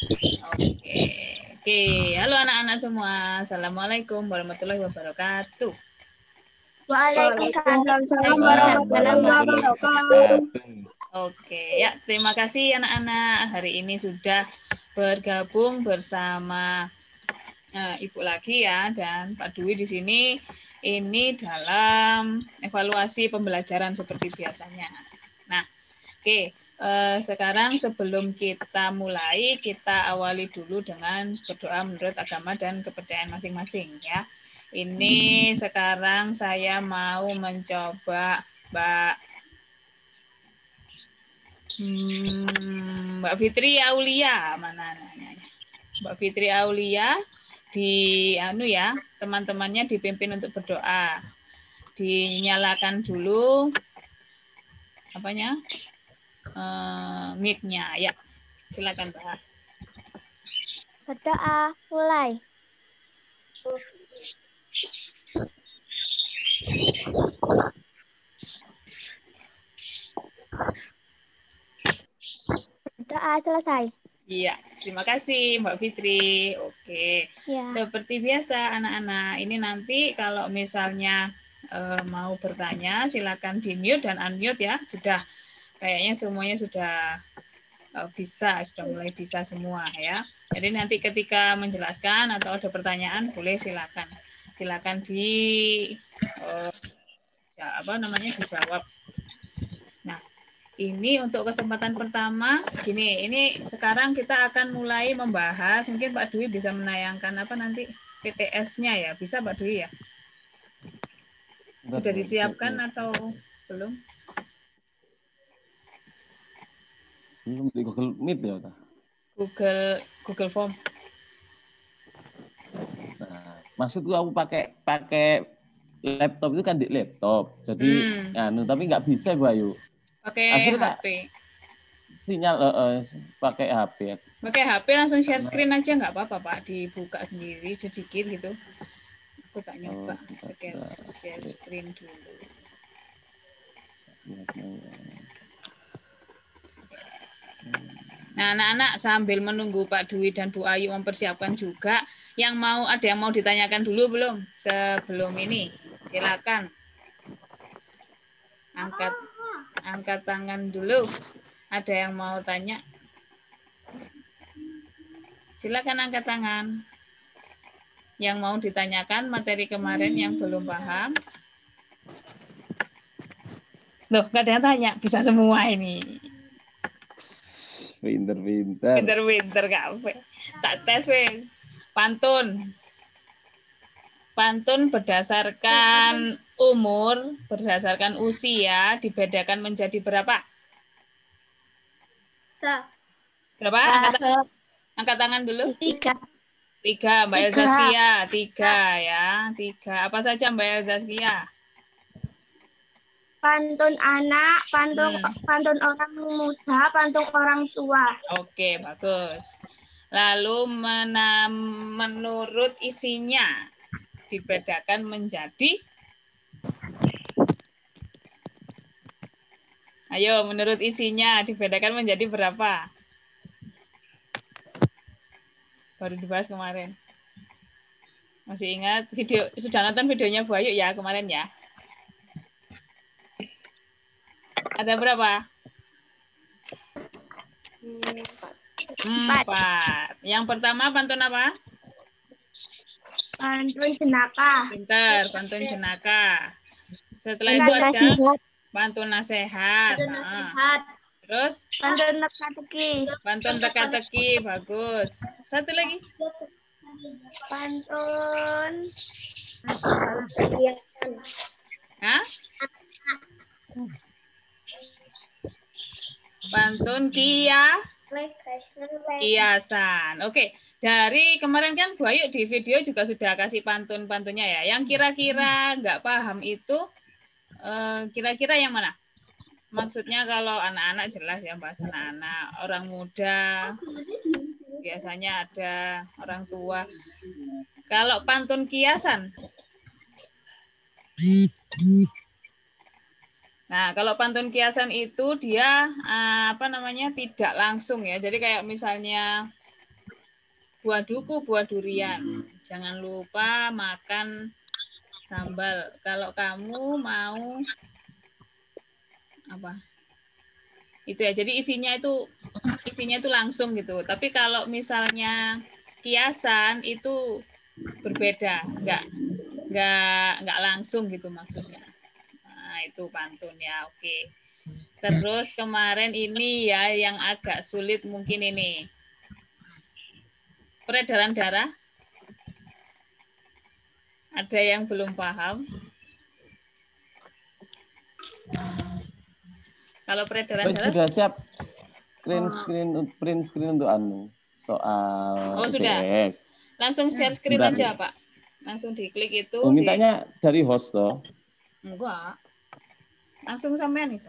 Oke. Oke, halo anak-anak semua. Assalamualaikum warahmatullahi wabarakatuh. Waalaikumsalam warahmatullahi wabarakatuh. Oke, ya terima kasih anak-anak. Hari ini sudah bergabung bersama Ibu lagi ya dan Pak Dwi di sini. Ini dalam evaluasi pembelajaran seperti biasanya. Nah, oke. Sekarang sebelum kita mulai, kita awali dulu dengan berdoa menurut agama dan kepercayaan masing-masing ya. Ini sekarang saya mau mencoba Mbak Fitri Aulia, mana namanya? Mbak Fitri Aulia di ya, teman-temannya dipimpin untuk berdoa. Dinyalakan dulu apanya? Mic-nya ya. Silakan, Mbak. Berdoa, mulai. Berdoa selesai. Iya, terima kasih Mbak Fitri. Oke, Ya. seperti biasa anak-anak, ini nanti kalau misalnya mau bertanya, silakan di-mute dan unmute ya. Sudah, kayaknya semuanya sudah sudah mulai bisa semua ya. Jadi nanti ketika menjelaskan atau ada pertanyaan, boleh silakan dijawab. Nah, ini untuk kesempatan pertama, ini sekarang kita akan mulai membahas, mungkin Pak Dwi bisa menayangkan apa nanti PTS-nya ya, bisa Pak Dwi ya? Sudah disiapkan atau belum? Belum di Google Meet ya, Kak? Google Form. Nah, maksudku aku pakai laptop itu kan di laptop. Jadi tapi nggak bisa gua yuk. Pakai Akhirnya HP. Sinyal pakai HP. Pakai HP langsung share screen aja nggak apa-apa Pak, dibuka sendiri sedikit gitu. Aku tak nyoba share screen dulu. Nah, anak-anak sambil menunggu Pak Dwi dan Bu Ayu mempersiapkan juga, ada yang mau ditanyakan dulu belum sebelum ini? Silakan. Angkat tangan dulu. Ada yang mau tanya? Silakan angkat tangan. Yang mau ditanyakan materi kemarin yang belum paham. Loh, nggak ada yang tanya, bisa semua ini. Pinter kafe. Tak tes wes. Pantun berdasarkan umur, berdasarkan usia dibedakan menjadi berapa? Berapa? Angkat tangan dulu. 3. 3, Mbak Elzaskia. 3 ya. 3. Apa saja Mbak Elzaskia? Pantun anak, pantun orang muda, pantun orang tua. Oke, bagus. Lalu menurut isinya dibedakan menjadi? Ayo, menurut isinya dibedakan menjadi berapa? Baru dibahas kemarin. Masih ingat sudah nonton videonya Bu Ayu ya kemarin ya? Ada berapa? 4. Yang pertama pantun apa? Pantun jenaka. Pinter, pantun jenaka. Setelah itu ada pantun nasihat. Terus? Pantun teka-teki. Pantun teka-teki, bagus. Satu lagi? Pantun. Hah? Pantun kiasan. Oke, dari kemarin kan Bu Ayu di video juga sudah kasih pantun-pantunnya ya. Yang kira-kira nggak paham itu, kira-kira yang mana? Maksudnya kalau anak-anak jelas ya, bahas anak-anak. Orang muda, biasanya ada orang tua. Kalau pantun kiasan? Nah, kalau pantun kiasan itu dia tidak langsung ya. Jadi kayak misalnya buah duku, buah durian. Jangan lupa makan sambal. Kalau kamu mau apa? Itu ya. Jadi isinya itu langsung gitu. Tapi kalau misalnya kiasan itu berbeda, nggak langsung gitu maksudnya. Nah, itu pantun ya. Oke. Terus kemarin ini ya yang agak sulit mungkin ini. Peredaran darah. Ada yang belum paham? Kalau peredaran darah sudah siap print screen untuk soal oh, sudah. IPS. Langsung share screen aja, Pak. Langsung diklik itu. Mintanya dari host toh? Enggak. Langsung sampean nih,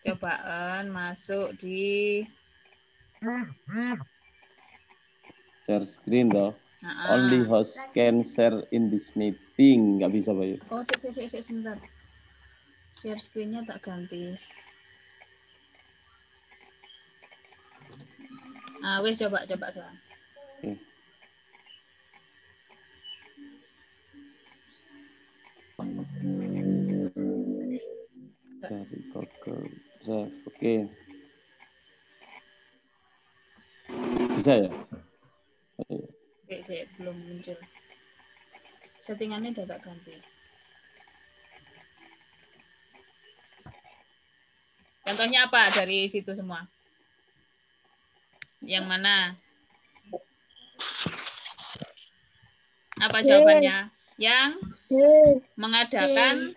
Cobaan masuk di share screen toh. Only host can share in this meeting. Nggak bisa, Bayu. Oh, sebentar. Share screen-nya tak ganti. Ah, wes coba soal. Okay. Dari Google Drive. Oke. Bisa ya? Belum muncul. Settingannya udah tak ganti. Contohnya apa dari situ semua? Yang mana? Apa jawabannya? Yang mengadakan,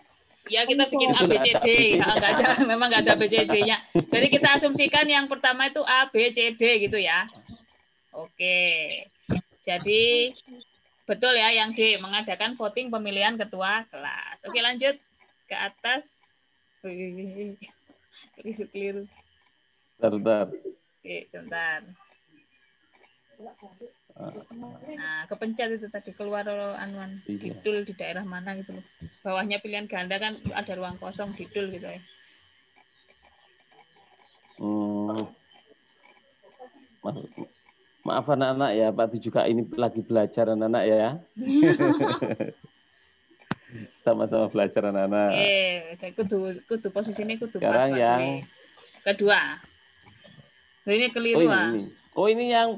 ya kita bikin A, B, C, D. Ya, memang nggak ada B, C, D-nya. Jadi kita asumsikan yang pertama itu A, B, C, D gitu ya. Oke. Jadi betul ya yang D, mengadakan voting pemilihan ketua kelas. Oke, lanjut ke atas. Keliru. Bentar. Oke, sebentar. Nah, kepencet itu tadi keluar anuan didul di daerah mana gitu loh. Bawahnya pilihan ganda kan ada ruang kosong didul gitu ya. Maaf anak-anak ya, Pak juga ini lagi belajar anak-anak ya. Sama-sama belajar anak-anak. Saya kudu posisi ini kudu sekarang pas yang kedua. Ini keliru. Ini yang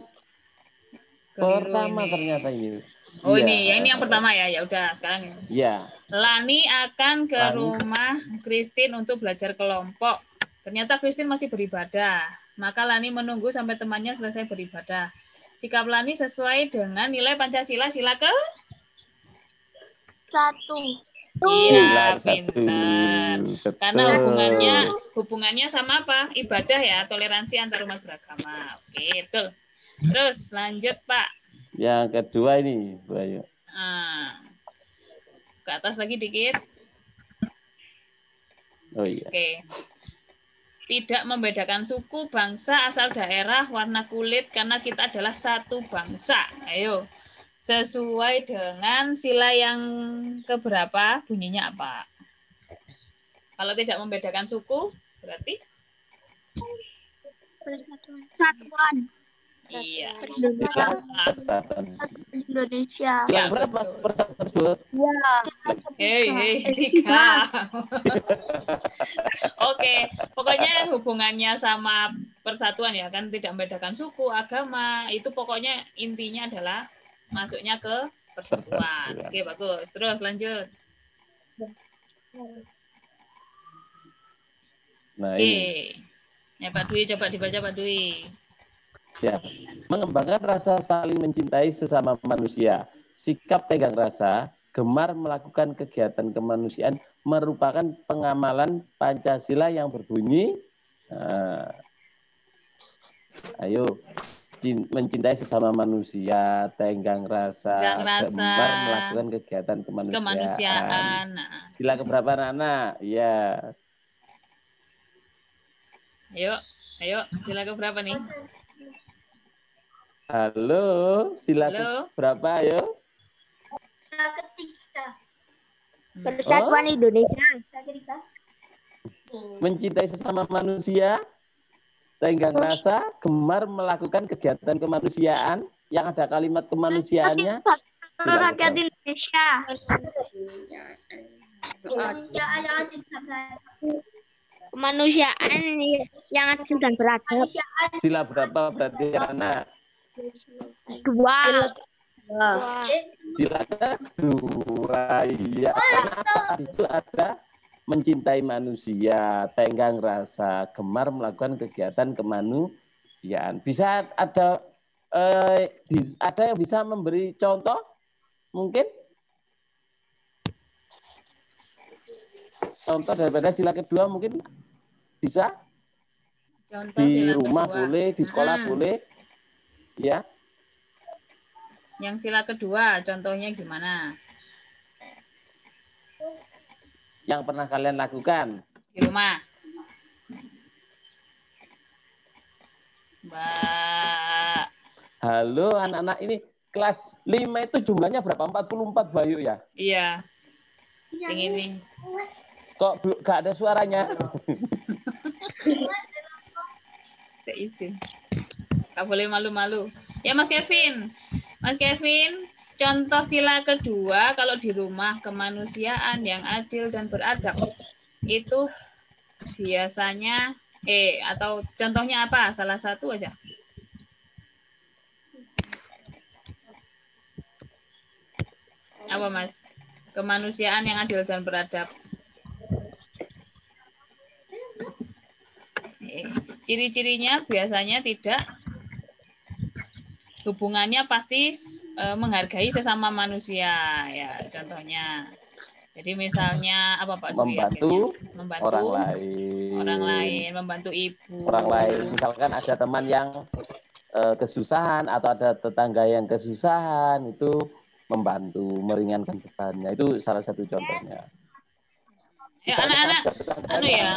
keliru pertama ini. Ternyata ini. Oh iya. Ini yang pertama ya. Ya udah sekarang ini. Iya. Lani akan ke rumah Christine untuk belajar kelompok. Ternyata Christine masih beribadah. Maka Lani menunggu sampai temannya selesai beribadah. Sikap Lani sesuai dengan nilai Pancasila sila ke 1. Iya, pintar. Karena hubungannya sama apa? Ibadah ya, toleransi antar umat beragama. Oke, betul. Terus lanjut, Pak. Yang kedua ini, Bu Ayu. Ke atas lagi dikit. Oh iya. Oke. Tidak membedakan suku, bangsa, asal daerah, warna kulit, karena kita adalah satu bangsa. Ayo. Sesuai dengan sila yang keberapa, bunyinya apa? Kalau tidak membedakan suku, berarti? Persatuan. Iya. Indonesia. Ya, berapa persatuan tersebut? Hei, 3. Oke, pokoknya hubungannya sama persatuan ya, kan tidak membedakan suku, agama, itu pokoknya intinya adalah masuknya ke persatuan. Oke, bagus. Terus lanjut. Nah, oke. Ini. Ya, Pak Dwi, coba dibaca Pak Dwi. Ya, mengembangkan rasa saling mencintai sesama manusia. Sikap tegang rasa, gemar melakukan kegiatan kemanusiaan merupakan pengamalan Pancasila yang berbunyi. Ayo, mencintai sesama manusia, tenggang rasa, gemar melakukan kegiatan kemanusiaan. Sila keberapa anak-anak? Ya. Ayo, sila keberapa nih? Halo, sila keberapa ayo? Sila ketiga. Persatuan Indonesia. Mencintai sesama manusia, tenggang rasa, gemar melakukan kegiatan kemanusiaan yang ada kalimat kemanusiaannya. Rakyat Indonesia. Kemanusiaan yang adil dan beradab. Sila berapa berarti anak? 2. Sila kedua, iya. Karena itu ada mencintai manusia, tenggang rasa, gemar melakukan kegiatan kemanusiaan. Bisa ada yang bisa memberi contoh? Mungkin? Contoh daripada sila kedua mungkin bisa? Contoh Di sila rumah kedua. boleh, di sekolah boleh. Ya. Yang sila kedua, contohnya gimana? Yang pernah kalian lakukan? Di rumah. Mbak. Halo anak-anak, ini kelas 5 itu jumlahnya berapa? 44 Bayu ya? Iya. Yang ini. Kok gak ada suaranya? Tidak izin. Gak boleh malu-malu. Ya Mas Kevin. Mas Kevin, contoh sila kedua kalau di rumah kemanusiaan yang adil dan beradab. Itu biasanya atau contohnya apa? Salah satu aja. Apa Mas? Kemanusiaan yang adil dan beradab. Ciri-cirinya biasanya tidak, hubungannya pasti menghargai sesama manusia ya, contohnya. Jadi misalnya apa Pak Dwi? Membantu orang lain, membantu ibu. Orang lain, misalkan ada teman yang kesusahan atau ada tetangga yang kesusahan, itu membantu, meringankan bebannya. Itu salah satu contohnya. Ya anak-anak, ya.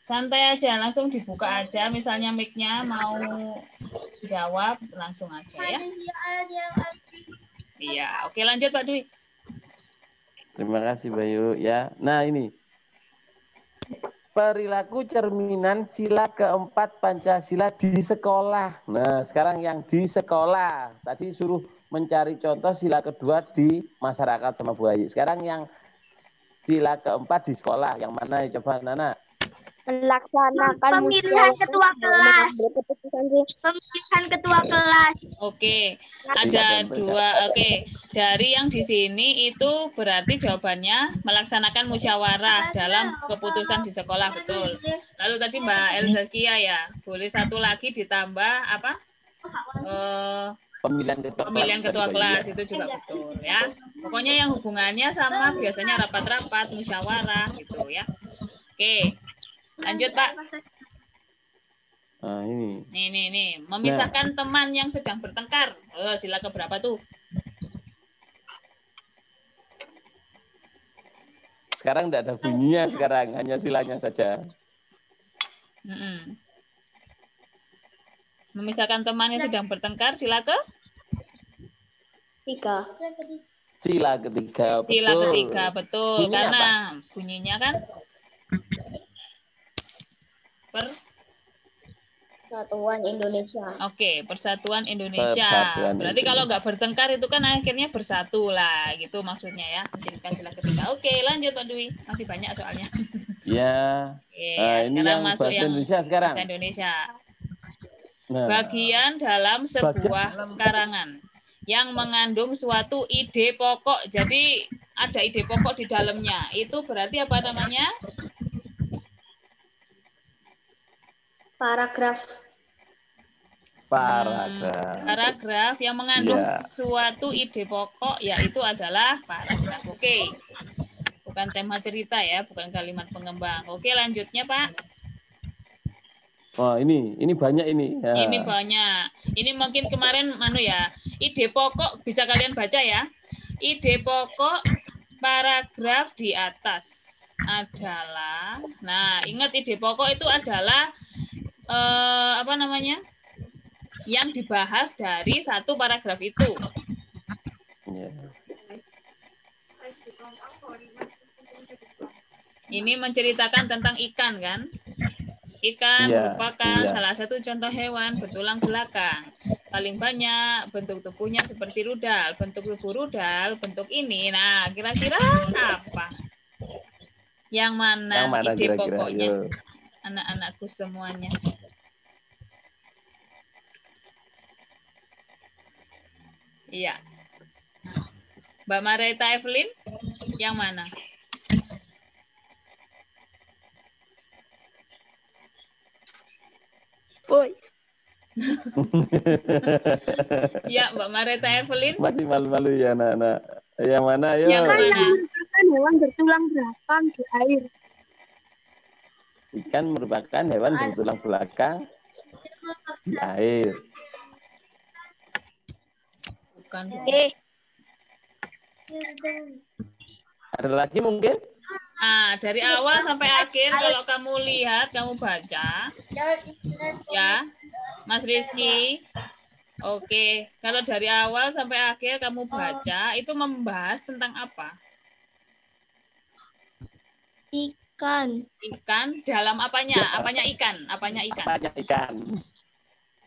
Santai aja, langsung dibuka aja. Misalnya mic-nya mau jawab, langsung aja ya. Iya, oke lanjut Pak Dwi. Terima kasih Bayu ya. Nah ini perilaku cerminan sila keempat Pancasila di sekolah. Nah sekarang yang di sekolah. Tadi suruh mencari contoh sila kedua di masyarakat sama Bu Ayi. Sekarang yang sila keempat di sekolah. Yang mana coba Nana? Melaksanakan pemilihan ketua kelas. Pemilihan ketua kelas. Oke, ada dua. Oke, dari yang di sini itu berarti jawabannya melaksanakan musyawarah dalam keputusan di sekolah, betul. Lalu tadi Mbak Elzakia ya, boleh satu lagi ditambah apa? Pemilihan ketua kelas itu juga betul ya. Pokoknya yang hubungannya sama biasanya rapat-rapat, musyawarah gitu ya. Oke. Lanjut Pak. Nah, ini. Nih. Memisahkan teman yang sedang bertengkar. Sila keberapa tuh? Sekarang tidak ada bunyinya sekarang, hanya silanya saja. Memisahkan teman yang sedang bertengkar, sila ke? 3. Sila ketiga, betul. Sila ketiga, betul. Bunyinya karena apa? Bunyinya kan Persatuan Indonesia. Oke, Persatuan Indonesia. Berarti kalau nggak bertengkar itu kan akhirnya bersatu lah, gitu maksudnya ya. Menjadikan sila ketiga. Oke, lanjut Pak Dwi. Masih banyak soalnya. Ya. Ini yang masuk yang Indonesia sekarang. Bahasa Indonesia. Nah, bagian dalam sebuah karangan yang mengandung suatu ide pokok. Jadi ada ide pokok di dalamnya. Itu berarti apa namanya? Paragraf yang mengandung suatu ide pokok, yaitu adalah paragraf. Oke. Bukan tema cerita ya, bukan kalimat pengembang. Oke, lanjutnya Pak. Oh, ini banyak ini. Ya. Ini banyak. Ini mungkin kemarin ide pokok bisa kalian baca ya. Ide pokok paragraf di atas adalah, ingat ide pokok itu adalah yang dibahas dari satu paragraf itu. Ini menceritakan tentang ikan kan? Ikan Iya, merupakan iya. salah satu contoh hewan bertulang belakang. Paling banyak bentuk tubuhnya seperti rudal. Bentuk tubuh rudal, bentuk ini. Nah, kira-kira apa? Yang mana, Yang mana ide kira-kira? pokoknya? Yo. Anak-anakku semuanya. Iya. Mbak Marita Evelyn, yang mana? Boy. Ya, Mbak Marita Evelyn. Masih malu-malu ya anak-anak. Yang mana? Ayo. Yang mana? Yang merupakan hewan bertulang belakang di air. Ikan merupakan hewan bertulang belakang di air. Bukan. Ada lagi mungkin? Nah, dari awal sampai akhir kalau kamu lihat, kamu baca, ya, Mas Rizky. Oke, kalau dari awal sampai akhir kamu baca, itu membahas tentang apa? Ikan. Ikan dalam apanya? Apanya ikan? Apanya ikan? Apanya ikan?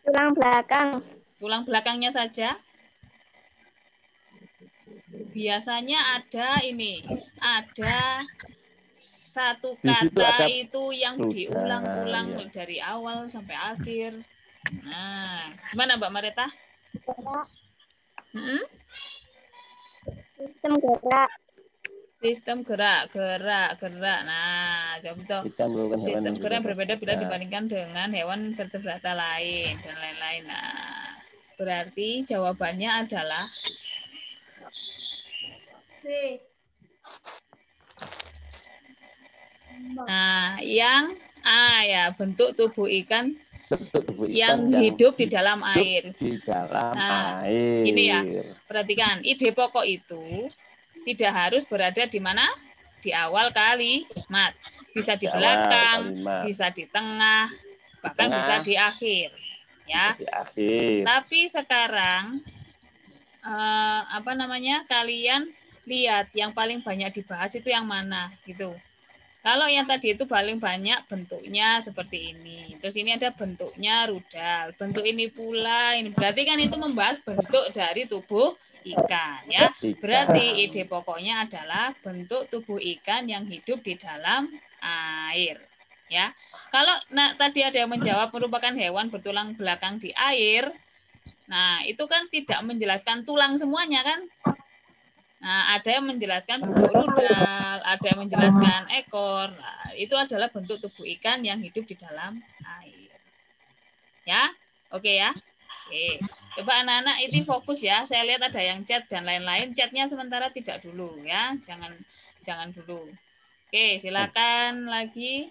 Tulang belakang. Tulang belakangnya saja. Biasanya ada ini, ada satu Di situ kata ada itu yang rudal, diulang-ulang ya. dari awal sampai akhir. Nah, gimana Mbak Marita? Sistem gerak. Sistem gerak. Nah, contoh Ikan merupakan hewan sistem yang gerak bertulang berbeda bila belakang. dibandingkan dengan hewan vertebrata lain dan lain-lain. Nah, berarti jawabannya adalah nah, yang A ya, bentuk tubuh ikan Bentuk tubuh yang ikan hidup di dalam air. di dalam Nah, air. gini ya, perhatikan, ide pokok itu tidak harus berada di mana? Di awal kalimat. Bisa di belakang, bisa di tengah, bahkan bisa di akhir. Ya. Di akhir. Tapi sekarang apa namanya? Kalian lihat yang paling banyak dibahas itu yang mana gitu. Kalau yang tadi itu paling banyak bentuknya seperti ini. Terus ini ada bentuknya rudal. Bentuk ini pula, ini berarti kan itu membahas bentuk dari tubuh ikan ya. Berarti ide pokoknya adalah bentuk tubuh ikan yang hidup di dalam air ya. Kalau tadi ada yang menjawab merupakan hewan bertulang belakang di air. Nah, itu kan tidak menjelaskan tulang semuanya kan? Nah, ada yang menjelaskan bentuk rudal, ada yang menjelaskan ekor. Nah, itu adalah bentuk tubuh ikan yang hidup di dalam air. Ya, oke ya. Oke, coba anak-anak itu fokus ya. Saya lihat ada yang chat dan lain-lain. Chatnya sementara tidak dulu ya, jangan dulu. Oke, silakan lagi.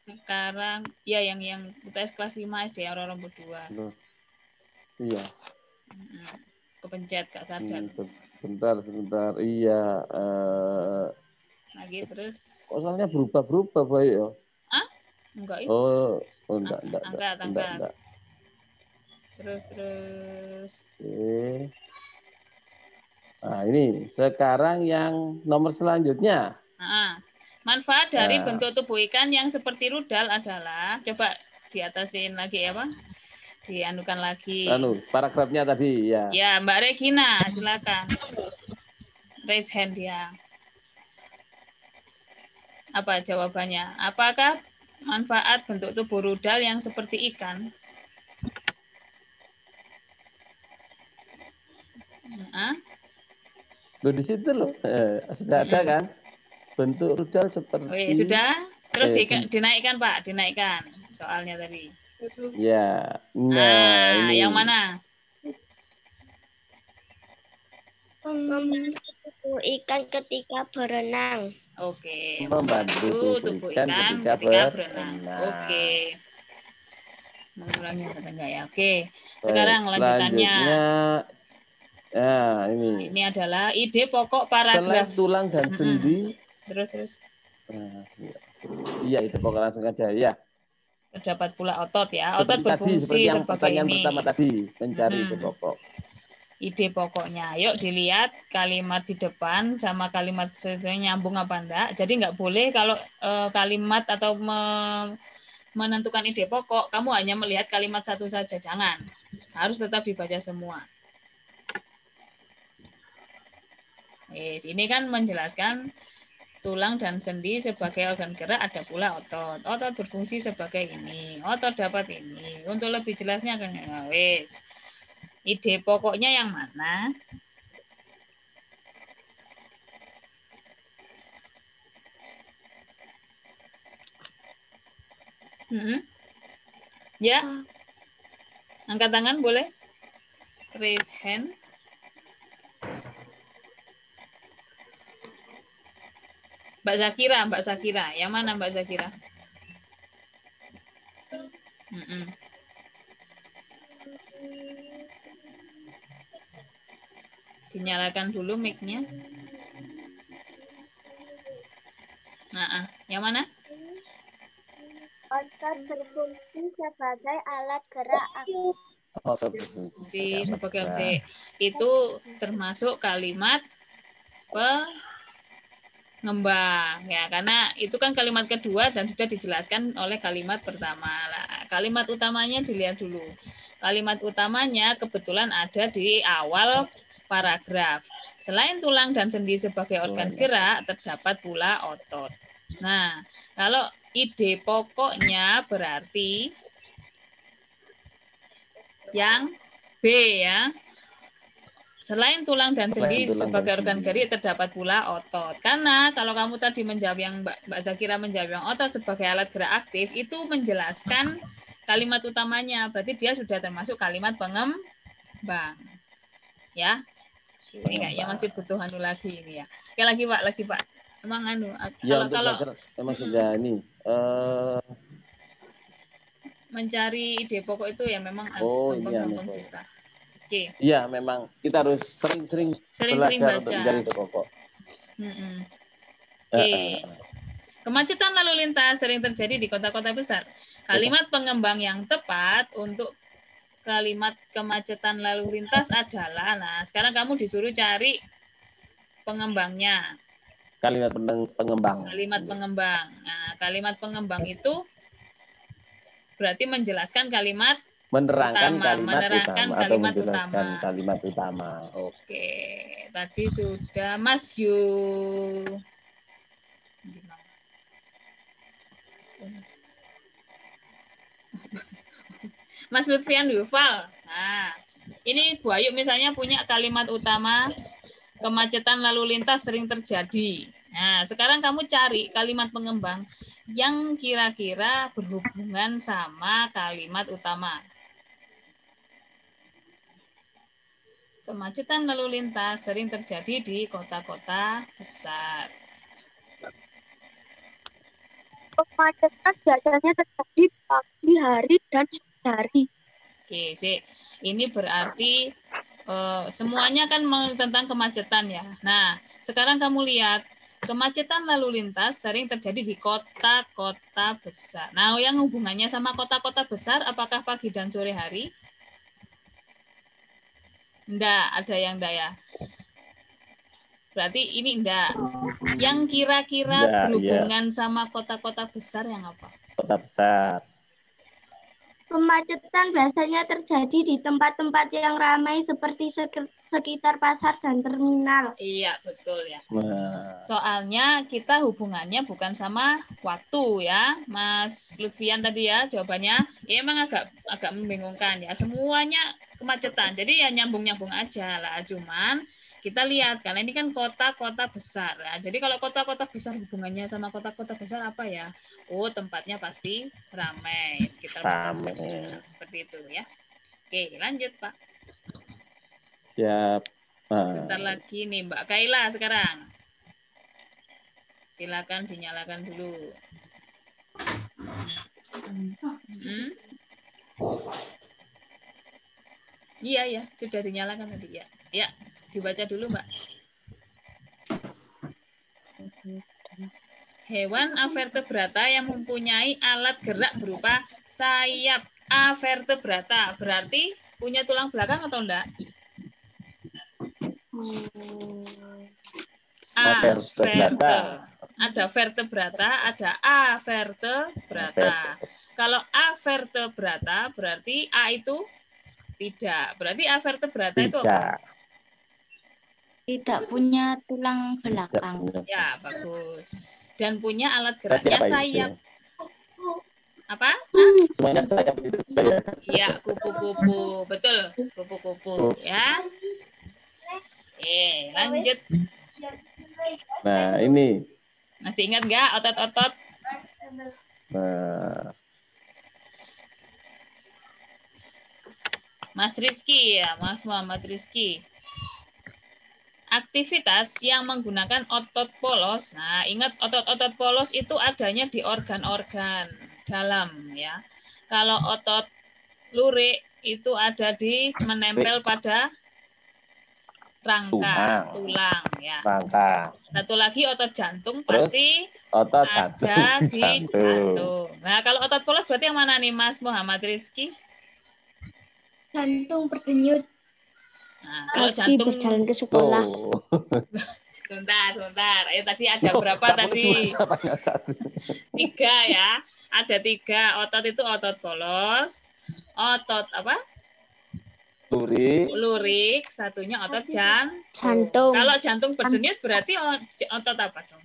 Sekarang ya yang UTS kelas 5 aja yang orang berdua. Iya. Kepencet Kak sadar. Sebentar. Iya. Lagi terus. Oh, soalnya berubah-berubah, Boy. Ah? Enggak itu. Enggak. Terus. Oke. Nah, ini sekarang yang nomor selanjutnya. Manfaat dari bentuk tubuh ikan yang seperti rudal adalah, coba diatasin lagi ya, Bang. Dianukan lagi. Paragrafnya tadi ya. Ya, Mbak Regina, silakan. Raise hand ya. Apa jawabannya? Apakah manfaat bentuk tubuh rudal yang seperti ikan? Loh, di situ loh. Sudah ada kan? Bentuk rudal seperti. Oke, sudah. Terus dinaikkan, Pak, dinaikkan soalnya tadi. Ya. Nah, ini. Yang mana? Membantu ikan ketika berenang. Oke, membantu tubuh ikan ketika berenang. Oke. Mengurangi enggak ya? Oke. Sekarang lanjutannya. Nah, ini. Nah, ini adalah ide pokok paragraf. Selain tulang dan sendi. Terus. Iya, ide pokok langsung aja ya. Terdapat pula otot ya. Otot berfungsi seperti yang pertanyaan ini. pertama tadi, mencari ide pokok. ide pokoknya. Yuk dilihat kalimat di depan sama kalimat setelahnya nyambung apa enggak. Jadi nggak boleh kalau kalimat atau menentukan ide pokok, kamu hanya melihat kalimat satu saja. Jangan. Harus tetap dibaca semua. Ini kan menjelaskan tulang dan sendi sebagai organ gerak, ada pula otot. Otot berfungsi sebagai ini. Otot dapat ini. Untuk lebih jelasnya kan wes. Ide pokoknya yang mana? Ya. Angkat tangan boleh? Raise hand. Mbak Zakira. Yang mana Mbak Zakira? Dinyalakan dulu mic-nya. Nah, yang mana? Otot berfungsi sebagai alat gerak aktif. Sebagai itu termasuk kalimat pengembang ya, karena itu kan kalimat kedua dan sudah dijelaskan oleh kalimat pertama. Nah, kalimat utamanya dilihat dulu. Kalimat utamanya kebetulan ada di awal paragraf. Selain tulang dan sendi sebagai organ gerak, terdapat pula otot. Nah, kalau ide pokoknya berarti yang B ya. Selain tulang dan sendi sebagai organ gerak, terdapat pula otot. Karena kalau kamu tadi menjawab yang Mbak Zakira menjawab yang otot sebagai alat gerak aktif, itu menjelaskan kalimat utamanya. Berarti dia sudah termasuk kalimat pengembang. Ya. Ini kayaknya masih butuh anu lagi ini ya. Oke, lagi Pak. Emang anu ya, kalau emang sudah ini mencari ide pokok itu ya memang gampang susah. Oke. Iya, memang kita harus sering-sering belajar untuk mencari ide pokok. Oke. Kemacetan lalu lintas sering terjadi di kota-kota besar. Kalimat pengembang yang tepat untuk kalimat kemacetan lalu lintas adalah, nah sekarang kamu disuruh cari pengembangnya. Kalimat pengembang. Kalimat pengembang. Nah, kalimat pengembang itu berarti menjelaskan kalimat menerangkan kalimat utama. Kalimat utama. Oke, tadi sudah Mas Yu. Mas Lutfian Dufal. Nah, ini Bu Ayu misalnya punya kalimat utama kemacetan lalu lintas sering terjadi. Nah, sekarang kamu cari kalimat pengembang yang kira-kira berhubungan sama kalimat utama. Kemacetan lalu lintas sering terjadi di kota-kota besar. Kemacetan biasanya terjadi di pagi hari dan sore hari. Oke, ini berarti semuanya kan tentang kemacetan ya. Nah, sekarang kamu lihat kemacetan lalu lintas sering terjadi di kota-kota besar. Nah, yang hubungannya sama kota-kota besar apakah pagi dan sore hari? Enggak, ada yang enggak ya. Berarti ini enggak. Yang kira-kira berhubungan sama kota-kota besar yang apa? Kota besar. Kemacetan biasanya terjadi di tempat-tempat yang ramai seperti sekitar pasar dan terminal. Iya, betul ya. Soalnya kita hubungannya bukan sama waktu ya, Mas Lufian tadi ya jawabannya. Ya emang agak membingungkan ya. Semuanya kemacetan. Jadi ya nyambung-nyambung aja lah. Cuman kita lihat karena ini kan kota-kota besar. Ya. Jadi kalau kota-kota besar hubungannya sama kota-kota besar apa ya? Oh, tempatnya pasti ramai, sekitar ramai. Seperti itu ya. Oke, lanjut Pak. Siap. Sebentar lagi nih Mbak Kaila sekarang. Silakan dinyalakan dulu. Iya ya, sudah dinyalakan tadi ya. Ya, dibaca dulu Mbak. Hewan avertebrata yang mempunyai alat gerak berupa sayap. Avertebrata berarti punya tulang belakang atau enggak? Avertebrata. Ada vertebrata, ada avertebrata. Kalau avertebrata berarti A itu tidak. Berarti avertebrata itu apa? Tidak punya tulang belakang. Ya, bagus. Dan punya alat geraknya sayap. Apa? Semuanya sayap itu. Iya, kupu-kupu. Betul, kupu-kupu ya. Lanjut. Nah, ini. Masih ingat nggak otot-otot? Nah, Mas Rizky ya, Mas Muhammad Rizky. Aktivitas yang menggunakan otot polos. Nah, ingat otot-otot polos itu adanya di organ-organ dalam ya. Kalau otot lurik itu ada di menempel pada rangka tulang ya. rangka. Satu lagi otot jantung Terus, pasti otot ada jantung di jantung. Nah, kalau otot polos berarti yang mana nih Mas Muhammad Rizky? Jantung berdenyut. Nah, kalau Kaki jantung berjalan ke sekolah. Sebentar. Ayo tadi ada berapa tadi? Tiga ya. Ada 3. Otot itu otot polos. Otot apa? Lurik. Satunya otot jantung. Kalau jantung berdenyut berarti otot apa dong?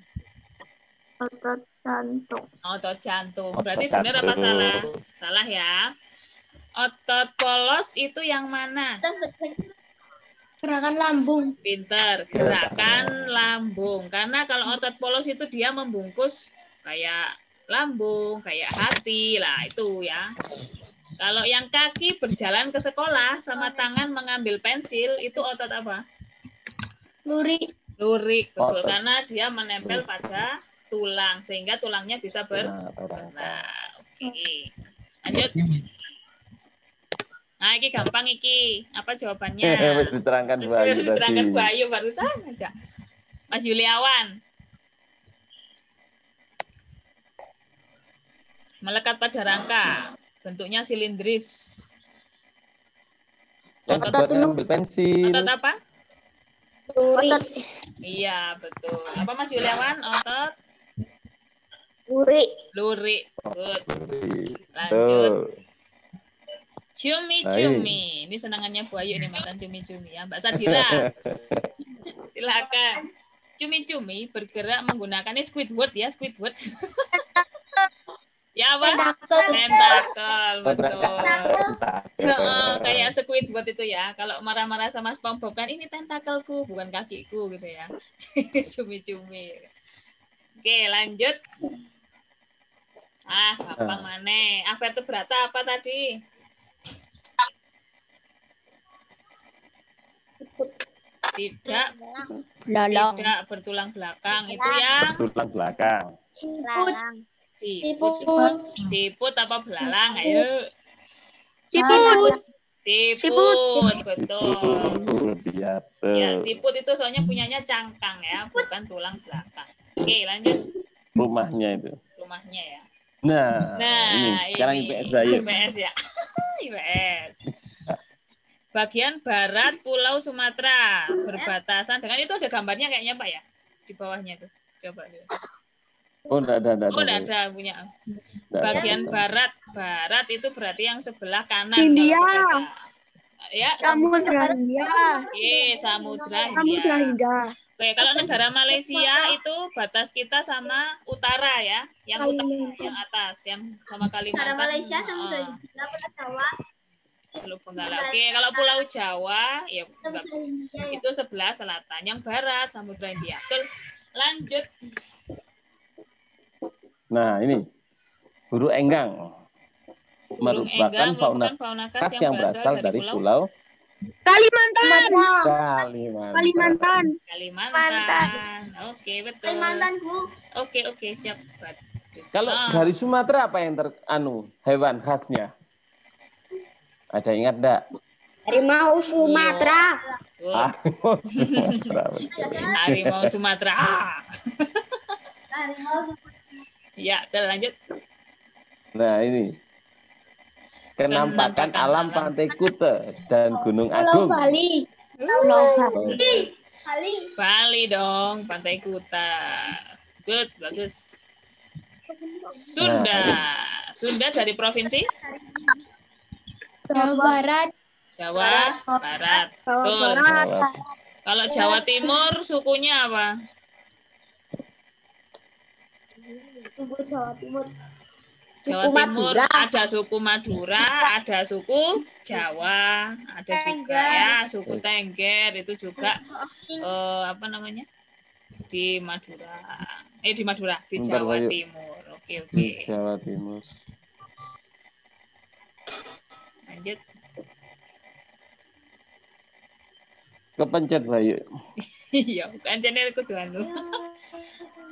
Otot jantung. Otot jantung. Berarti benar apa salah? Salah ya. Otot polos itu yang mana? Gerakan lambung. Pinter, gerakan lambung. Karena kalau otot polos itu dia membungkus kayak lambung, kayak hati lah itu ya. Kalau yang kaki berjalan ke sekolah sama tangan mengambil pensil itu otot apa? Lurik. Lurik, betul. Karena dia menempel pada tulang sehingga tulangnya bisa bergerak. Oke. Lanjut. Nah, ini gampang iki. Apa jawabannya? Wis diterangkan Bayu tadi. Diterangkan Bayu barusan aja. Mas Yuliawan. Melekat pada rangka. Bentuknya silindris. Otot buat ngambil pensil. Otot apa? Lurik. Iya, betul. Apa Mas Yuliawan? Otot? Lurik. Good. Lanjut. Cumi-cumi. Ini senangannya Bayu ini makan cumi-cumi ya. Mbak Sadira. Silakan. Cumi-cumi bergerak menggunakan ini Squidward ya, Squidward. Ya apa? Tentakel, betul. Kayak Squidward itu ya. Kalau marah-marah sama SpongeBob kan ini tentakelku, bukan kakiku gitu ya. Cumi-cumi. Oke, lanjut. Gampang maneh. Avertebrata apa tadi? Tidak bertulang belakang. Itu yang bertulang belakang. Siput apa belalang? Ayo. Siput. Betul. Ya, siput itu soalnya punyanya cangkang ya, bukan tulang belakang. Oke, lanjut. Rumahnya itu. Rumahnya ya. Nah ini. Sekarang IPS Bayu. IPS ya. IPS. Bagian barat Pulau Sumatera berbatasan dengan itu ada gambarnya kayaknya Pak ya di bawahnya tuh. Coba lihat. Oh, enggak ada punya. Bagian barat itu berarti yang sebelah kanan. India. Ya. Samudra Hindia. Samudra Hindia. Oke, kalau negara Malaysia itu batas kita sama utara ya, yang utara, yang atas, yang sama Kalimantan. Negara Malaysia Samudra Hindia, Jawa. Pulau Benggala. Oke, kalau Pulau Jawa ya itu sebelah selatan, yang barat Samudra Hindia. Betul. Lanjut. Nah, ini burung enggang merupakan fauna khas yang berasal dari Pulau Kalimantan. Oke, betul. Kalimantan, Bu. Oke, siap. Kalau dari Sumatera apa yang hewan khasnya? Ada ingat enggak? Harimau Sumatera. Harimau Sumatera. Ya, lanjut. Nah, ini. Kenampakan alam Pantai Kute dan Gunung Agung. Pulau Bali. Bali dong, Pantai Kuta. Good, bagus. Sunda. Sunda dari provinsi? Jawa Barat. Jawa Barat. Betul. Kalau Jawa Timur sukunya apa? Suku Jawa Timur. Jawa Suku Timur Madura. ada suku Madura, ada suku Jawa, ada juga ya suku Tengger, itu juga apa namanya? Di Madura. Di Madura, di Bentar, Jawa Bayu. Timur. Oke. Jawa Timur. Lanjut. Kepencet, Bayu. Iya, bukan channel kudu anu.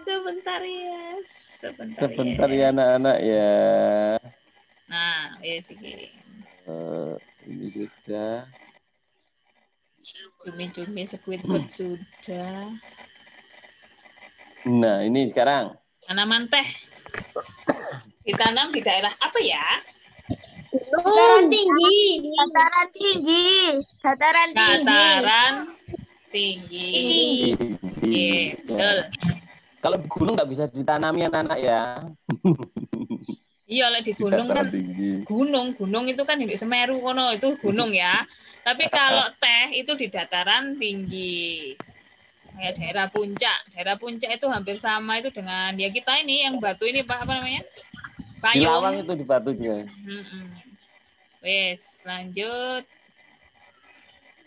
Sebentar ya. Sebentar ya anak-anak ya. Nah, wes iki. Ini sudah. Cumi-cumi Squidward sudah. Nah, ini sekarang. Tanaman teh ditanam di daerah apa ya? Dataran tinggi. Dataran tinggi. Dataran tinggi. Dataran tinggi. Oke, betul. Kalau di gunung nggak bisa ditanami anak-anak ya. Iya, di gunung kan Tinggi. gunung itu kan di Semeru kono itu gunung ya. Tapi kalau teh itu di dataran tinggi. Kayak daerah puncak. Daerah puncak itu hampir sama itu dengan ya kita ini yang Batu ini Pak apa namanya? Di Payung. Lawang itu di Batu juga. Wes, lanjut.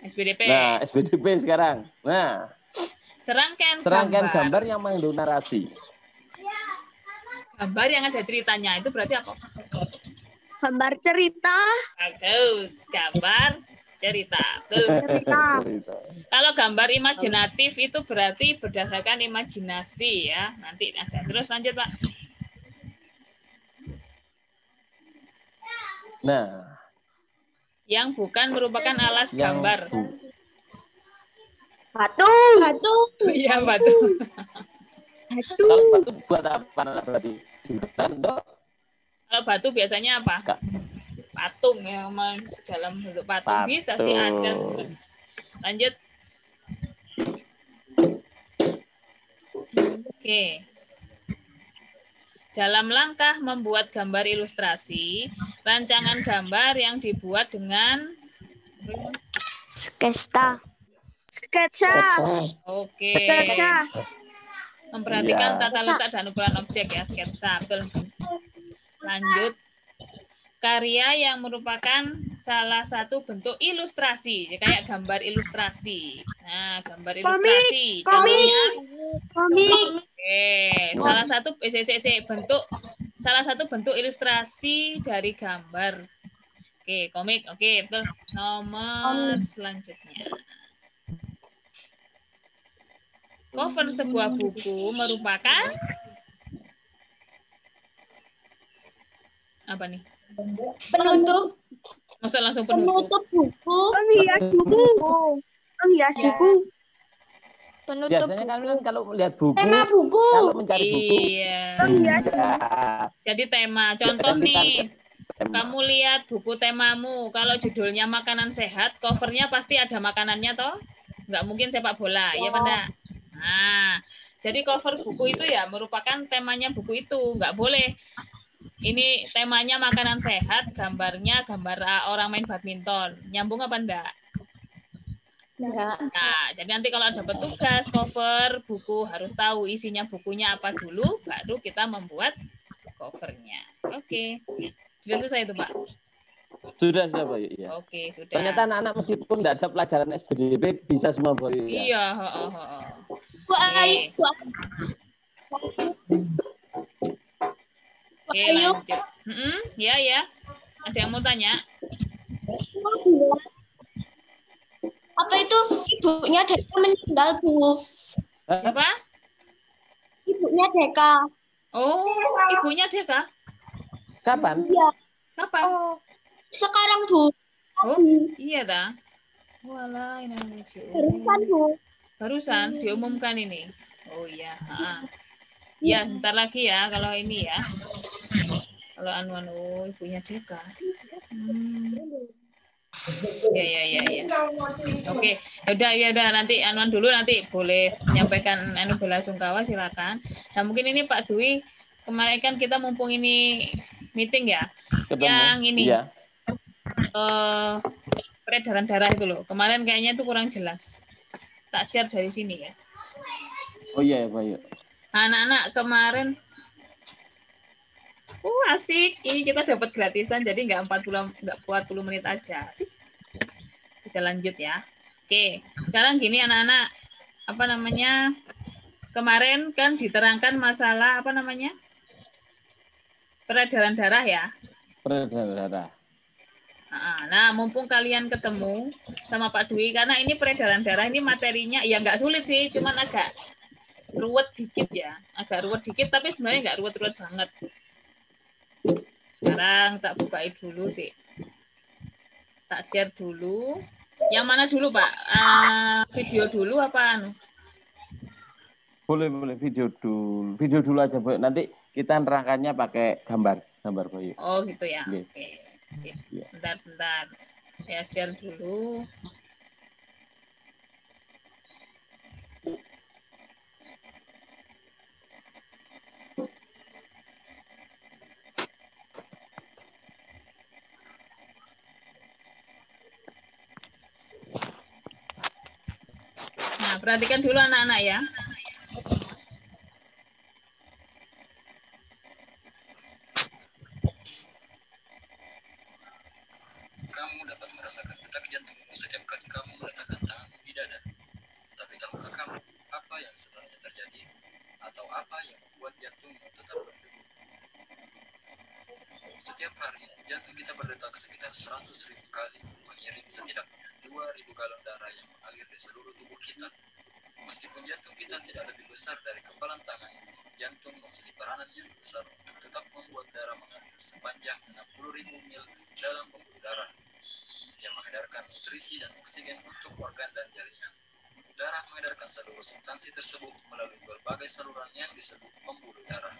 SPDP. Nah, SPDP sekarang. Nah, Serangkaian gambar yang mengandung narasi. Gambar yang ada ceritanya itu berarti apa? Gambar cerita. Bagus, gambar cerita. Betul. Cerita. Kalau gambar imajinatif itu berarti berdasarkan imajinasi ya. Nanti ada. Terus lanjut, Pak. Nah, Yang bukan merupakan alas gambar. Batu. Batu. Iya, batu. Kalau batu buat apa berarti? Kalau batu biasanya apa? Patung ya, dalam bentuk patung bisa sih ada sebenarnya. Lanjut. Oke. Dalam langkah membuat gambar ilustrasi, rancangan gambar yang dibuat dengan Sketsa. oke. Sketsa. Memperhatikan tata letak dan ukuran objek ya, sketsa. Betul. Lanjut. Karya yang merupakan salah satu bentuk ilustrasi, ya, kayak gambar ilustrasi. Nah, gambar ilustrasi. Contohnya Komik. oke, salah satu bentuk ilustrasi dari gambar. Oke, komik. Oke, betul. Nomor selanjutnya. Cover sebuah buku merupakan apa nih? Penutup. Maksud langsung penutup. Buku. Penghias buku. Penghias buku. Biasanya kan kalau melihat buku, Tema buku. kalau mencari buku, Iya. Penghias Jadi tema. Contoh nih, kamu lihat buku temamu. Kalau judulnya makanan sehat, covernya pasti ada makanannya toh? Nggak mungkin sepak bola, ya Pak? Nah, jadi cover buku itu ya merupakan temanya buku itu. Nggak boleh. Ini temanya makanan sehat, gambarnya gambar orang main badminton. Nyambung apa enggak? Enggak. Nah, jadi nanti kalau ada petugas cover buku harus tahu isinya bukunya apa dulu, baru kita membuat covernya. Oke. Sudah selesai itu, Pak? Sudah Pak. Ya. Oke, sudah. Ternyata anak-anak meskipun tidak ada pelajaran SPDP bisa semua Pak. Ya. Iya, Bu Ayu. Oke, lanjut. Ya. Ada yang mau tanya? Apa itu ibunya Deka meninggal, Bu? Apa? Ibunya Deka. Oh, ibunya Deka? Kapan? Iya. Kapan? Sekarang, Bu. Oh, iya dah. Walah, ini Barusan, Bu. barusan diumumkan ini. Oh iya. Ya, bentar lagi ya kalau ini ya. Kalau anu ibunya Deka. Ya. Oke, ya udah nanti anuan dulu, nanti boleh menyampaikan bela sungkawa, silakan. Nah, mungkin ini Pak Dwi, kemarin kan kita mumpung ini meeting ya. Ketemu. Yang ini. Iya. Peredaran darah itu loh. Kemarin kayaknya itu kurang jelas. Tak share dari sini ya. Oh iya, Pak. Yuk. Anak-anak kemarin asik. Ini kita dapat gratisan, jadi nggak 40 menit aja. Asik. Bisa lanjut ya. Oke, sekarang gini anak-anak, apa namanya? Kemarin kan diterangkan masalah apa namanya? Peredaran darah ya. Peredaran darah. Nah, mumpung kalian ketemu sama Pak Dwi, karena ini peredaran darah ini materinya ya nggak sulit sih, cuman agak ruwet dikit ya. Agak ruwet dikit, tapi sebenarnya nggak ruwet-ruwet banget. Sekarang tak bukain dulu sih. Tak share dulu. Yang mana dulu, Pak? Video dulu apa? Boleh video dulu. Video dulu aja, Bu. Nanti kita nerangkannya pakai gambar Bayu. Oh, gitu ya. Okay. Oke. Ya. Bentar. Saya share dulu. Nah, perhatikan dulu anak-anak ya. Kamu dapat merasakan detak jantungmu setiap kali kamu meletakkan tanganmu di dada. Tapi tahukah kamu apa yang sebenarnya terjadi? Atau apa yang membuat jantungmu tetap berdegup? Setiap hari, jantung kita berdetak sekitar 100.000 kali, mengirim setidaknya 2.000 galon darah yang mengalir di seluruh tubuh kita. Meskipun jantung kita tidak lebih besar dari kepalan tangan, jantung memiliki peranan yang besar untuk tetap membuat darah mengalir sepanjang 60.000 mil dalam pembuluh darah yang mengedarkan nutrisi dan oksigen untuk organ dan jaringan. Darah mengedarkan seluruh substansi tersebut melalui berbagai saluran yang disebut pembuluh darah.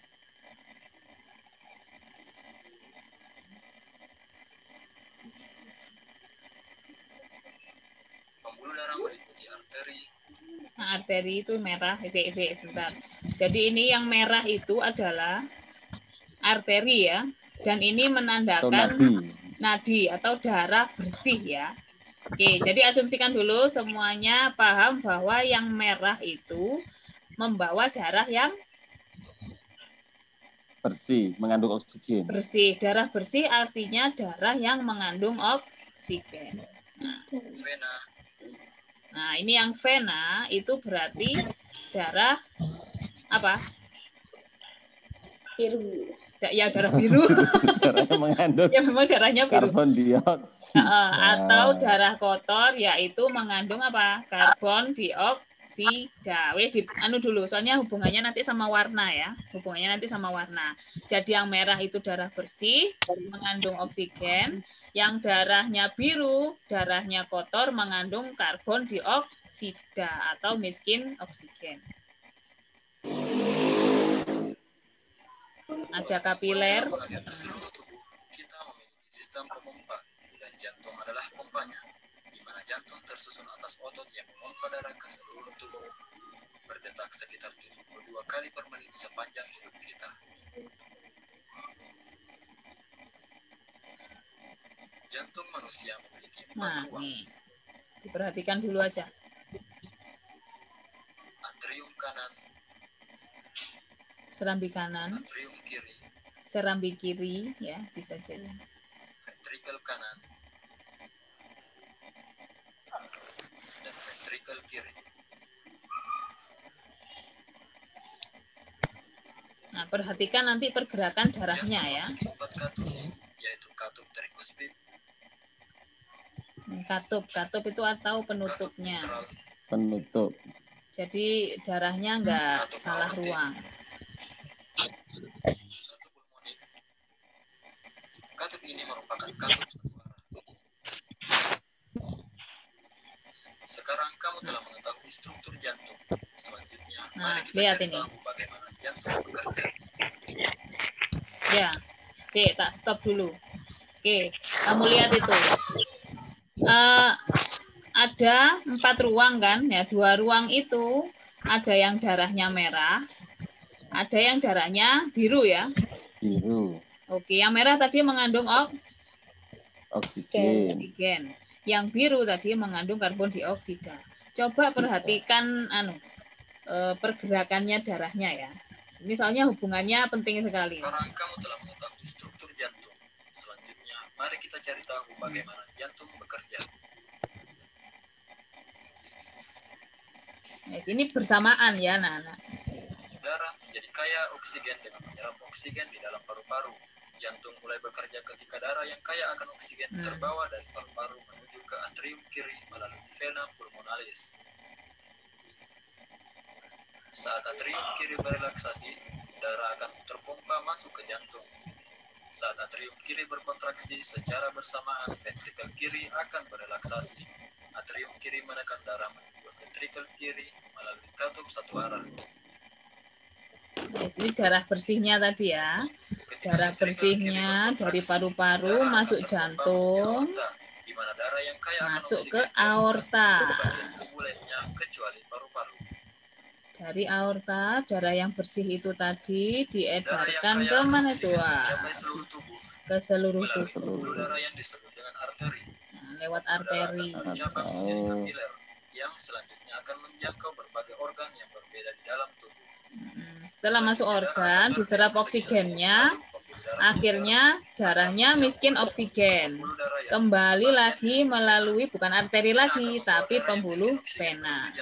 Pembuluh darah meliputi arteri. Nah, arteri itu merah, sebentar. Jadi ini yang merah itu adalah arteri ya, dan ini menandakan nadi atau darah bersih ya. Oke, jadi asumsikan dulu semuanya paham bahwa yang merah itu membawa darah yang bersih, mengandung oksigen. Bersih, darah bersih artinya darah yang mengandung oksigen. Nah, ini yang vena itu berarti darah apa? Biru. Ya darah biru. Darahnya mengandung. Ya memang darahnya biru. Karbon dioksida. Atau darah kotor yaitu mengandung apa? Karbon dioksida. Dulu, soalnya hubungannya nanti sama warna ya. Hubungannya nanti sama warna. Jadi yang merah itu darah bersih, mengandung oksigen. Yang darahnya biru, darahnya kotor, mengandung karbon dioksida atau miskin oksigen. Ada kapiler. Kita memiliki sistem pemompa dan jantung adalah pompanya, di mana jantung tersusun atas otot yang memompa darah ke seluruh tubuh, berdetak sekitar 72 kali per menit sepanjang hidup kita. Jantung manusia memiliki 4 ruang. Nih, diperhatikan dulu aja. Atrium kanan, serambi kanan, atrium kiri, serambi kiri, ya bisa jadi. ventrikel kanan, dan ventrikel kiri. Nah, perhatikan nanti pergerakan darahnya ya. Jantung memiliki 4 katup, yaitu katup trikuspid. Katup itu atau penutupnya. Penutup. Jadi darahnya nggak salah ruang. Katup ini merupakan katup satu arah. Sekarang kamu telah mengetahui struktur jantung. Selanjutnya, mari kita lihat cari ini. tahu bagaimana jantung bekerja. Ya, oke, tak stop dulu. Oke, kamu lihat itu. ada 4 ruang kan ya, 2 ruang itu ada yang darahnya merah, ada yang darahnya biru ya. Biru. Oke, yang merah tadi mengandung Oksigen. oksigen. Yang biru tadi mengandung karbon dioksida. Coba perhatikan pergerakannya darahnya ya. Ini soalnya hubungannya penting sekali. Sekarang kamu telah mengetahui struktur jantung. Selanjutnya, mari kita cari tahu bagaimana jantung bekerja. Nah, ini bersamaan ya, anak-anak. Darah menjadi kaya oksigen dengan menyerap oksigen di dalam paru-paru. Jantung mulai bekerja ketika darah yang kaya akan oksigen terbawa dari paru-paru menuju ke atrium kiri melalui vena pulmonalis. Saat atrium kiri berelaksasi, darah akan terpompa masuk ke jantung. Saat atrium kiri berkontraksi, secara bersamaan ventrikel kiri akan berelaksasi. Atrium kiri menekan darah menuju ventrikel kiri melalui katup satu arah. Jadi darah bersihnya tadi ya. Darah bersihnya dari paru-paru masuk jantung, di mana darah yang kaya akan masuk oksigen ke aorta. bagian tubuh lainnya kecuali paru-paru. Dari aorta, darah yang bersih itu tadi Darah yang diedarkan kaya ke akan mana oksigen tuh? mencapai seluruh tubuh Ke seluruh melalui tubuh. pembuluh darah yang disebut dengan arteri. Nah, lewat Darah akan arteri. bercabang menjadi kapiler yang selanjutnya akan menjangkau berbagai organ yang berbeda di dalam tubuh. Setelah masuk organ, diserap oksigennya, akhirnya darahnya miskin oksigen. Kembali lagi melalui bukan arteri lagi, tapi pembuluh vena.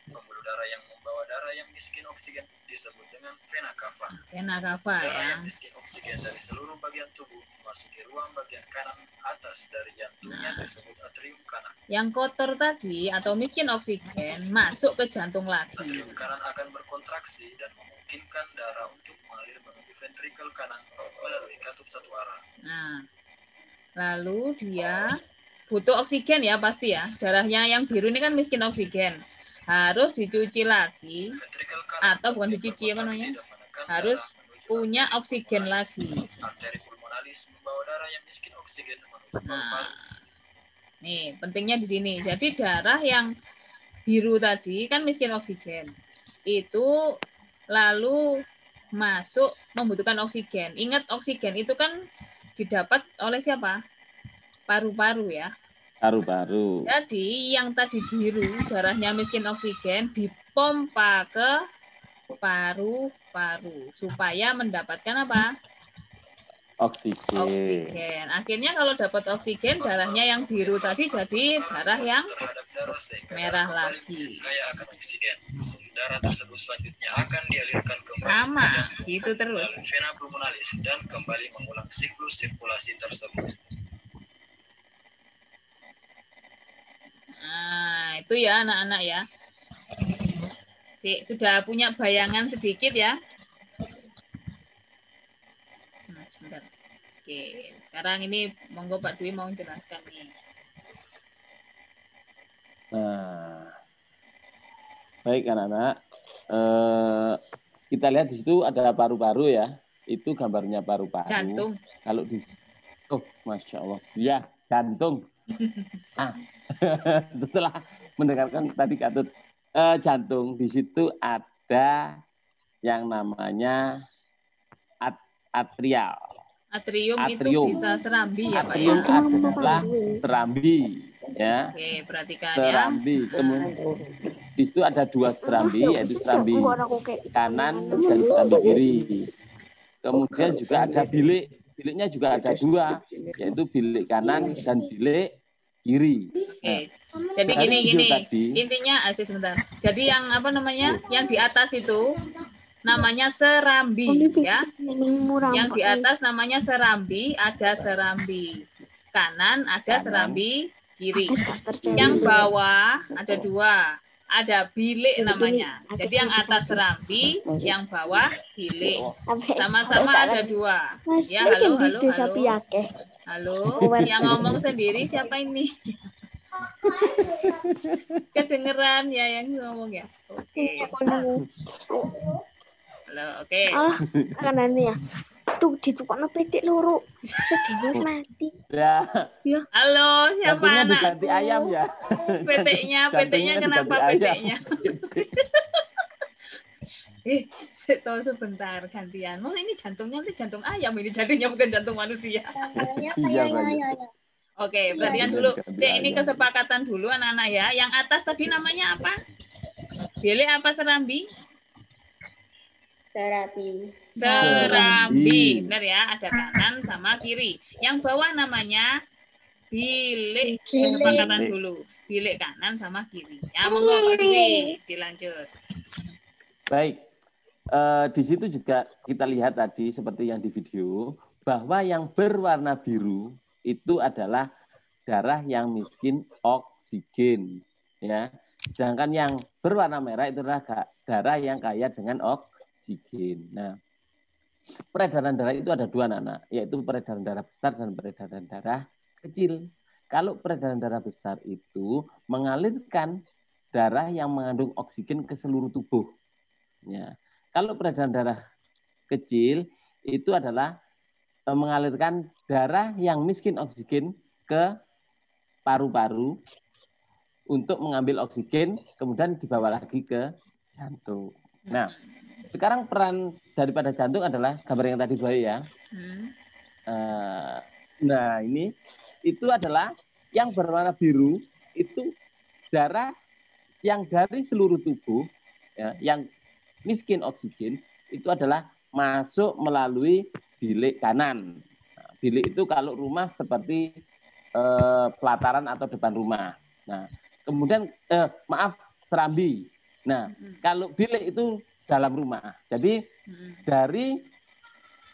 Pembuluh darah yang membawa darah yang miskin oksigen disebut dengan vena cava. Vena cava Darah ya. yang miskin oksigen dari seluruh bagian tubuh memasuki ruang bagian kanan atas dari jantungnya disebut atrium kanan. Yang kotor tadi atau miskin oksigen masuk ke jantung lagi. Atrium kanan akan berkontraksi dan memungkinkan darah untuk mengalir menuju ventrikel kanan melalui katup satu arah. Nah, lalu dia butuh oksigen ya pasti ya. Darahnya yang biru ini kan miskin oksigen. Harus dicuci lagi Ventrikel kanan atau bukan dicuci apa namanya? Harus punya oksigen lagi. Arteri pulmonalis membawa darah yang miskin oksigen menuju Nah, paru-paru. nih pentingnya di sini. Jadi darah yang biru tadi kan miskin oksigen. Itu lalu masuk membutuhkan oksigen. Ingat oksigen itu kan didapat oleh siapa? Paru-paru ya. Paru-paru. Jadi yang tadi biru darahnya miskin oksigen dipompa ke paru-paru supaya mendapatkan apa? Oksigen. Oksigen. Akhirnya kalau dapat oksigen darahnya yang biru tadi jadi darah yang Terhadap darah sehingga merah darah kembali lagi. menjadi kaya akan oksigen. Darah tersebut selanjutnya akan dialirkan kembali Sama, ke jantung gitu terus. melalui vena pulmonalis dan kembali mengulang siklus sirkulasi tersebut. Nah, itu ya anak-anak ya. Sudah punya bayangan sedikit ya. Nah, sebentar. Oke, sekarang ini monggo Pak Dwi mau jelaskan nih. Nah, baik anak-anak. Kita lihat di situ ada paru-paru ya. Itu gambarnya paru-paru. Jantung. Kalau di, oh, masya Allah, ya jantung. Setelah mendengarkan tadi katut jantung, di situ ada yang namanya atrial. Atrium itu Atrium. bisa serambi ya Pak Atrium ya. adalah serambi, ya. Oke, perhatikan ya. Serambi. Kemudian di situ ada 2 serambi, yaitu serambi kanan dan serambi kiri. Kemudian juga ada bilik. Biliknya juga ada 2, yaitu bilik kanan dan bilik kiri. Oke. Jadi dari gini video tadi, intinya sebentar. Jadi yang apa namanya? Yang di atas itu namanya serambi ya. Yang di atas namanya serambi, ada serambi kanan, ada serambi kiri. Yang bawah ada 2. Ada bilik namanya. Jadi yang atas serambi, yang bawah bilik. Sama-sama ada 2. Ya, halo. Halo, yang ngomong sendiri siapa ini? Kedengeran ya yang ngomong ya. Oke. Halo, oke. Kanan ya. Tuh ditukokno petik loro. Sedih mati. Ya, Halo, siapa jantungnya anakku? diganti ayam ya. PT-nya Jantungnya kenapa diganti ayam. PT-nya? Tahu sebentar gantian. Oh, ini jantungnya nanti jantung ayam ini jadinya bukan jantung manusia. Iya, banyak. Oke, berarti kan Jantungnya dulu. diganti Cek, ini ayam. kesepakatan dulu anak-anak ya. Yang atas tadi namanya apa? Bilik apa serambi? Serambi. Benar ya, ada kanan sama kiri. Yang bawah namanya bilik. Kesepakatan dulu. Bilik kanan sama kiri. Ya, monggo Pak Dwi, dilanjut. Baik, di situ juga kita lihat tadi seperti yang di video, bahwa yang berwarna biru itu adalah darah yang miskin oksigen. Ya. Sedangkan yang berwarna merah itu adalah darah yang kaya dengan oksigen. Nah, peredaran darah itu ada dua, anak, yaitu peredaran darah besar dan peredaran darah kecil. Kalau peredaran darah besar itu mengalirkan darah yang mengandung oksigen ke seluruh tubuh. Ya. Kalau peredaran darah kecil itu adalah mengalirkan darah yang miskin oksigen ke paru-paru untuk mengambil oksigen, kemudian dibawa lagi ke jantung. Nah, sekarang peran daripada jantung adalah gambar yang tadi Boy ya. Nah, ini itu adalah yang berwarna biru itu darah yang dari seluruh tubuh ya, yang miskin oksigen itu adalah masuk melalui bilik kanan. Nah, bilik itu kalau rumah seperti pelataran atau depan rumah. Nah, kemudian serambi. Nah, kalau bilik itu dalam rumah. Jadi dari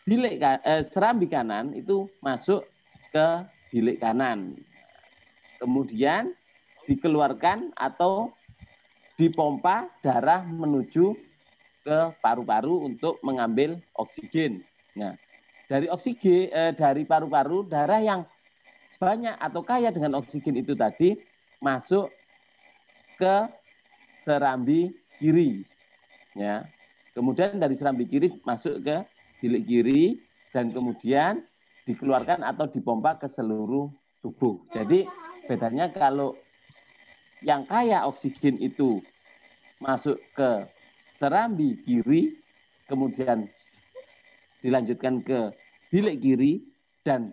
bilik serambi kanan itu masuk ke bilik kanan. Kemudian dikeluarkan atau dipompa darah menuju ke paru-paru untuk mengambil oksigen. Nah, dari oksigen dari paru-paru darah yang banyak atau kaya dengan oksigen itu tadi masuk ke serambi kiri. Ya. Kemudian dari serambi kiri masuk ke bilik kiri dan kemudian dikeluarkan atau dipompa ke seluruh tubuh. Jadi bedanya kalau yang kaya oksigen itu masuk ke serambi kiri, kemudian dilanjutkan ke bilik kiri dan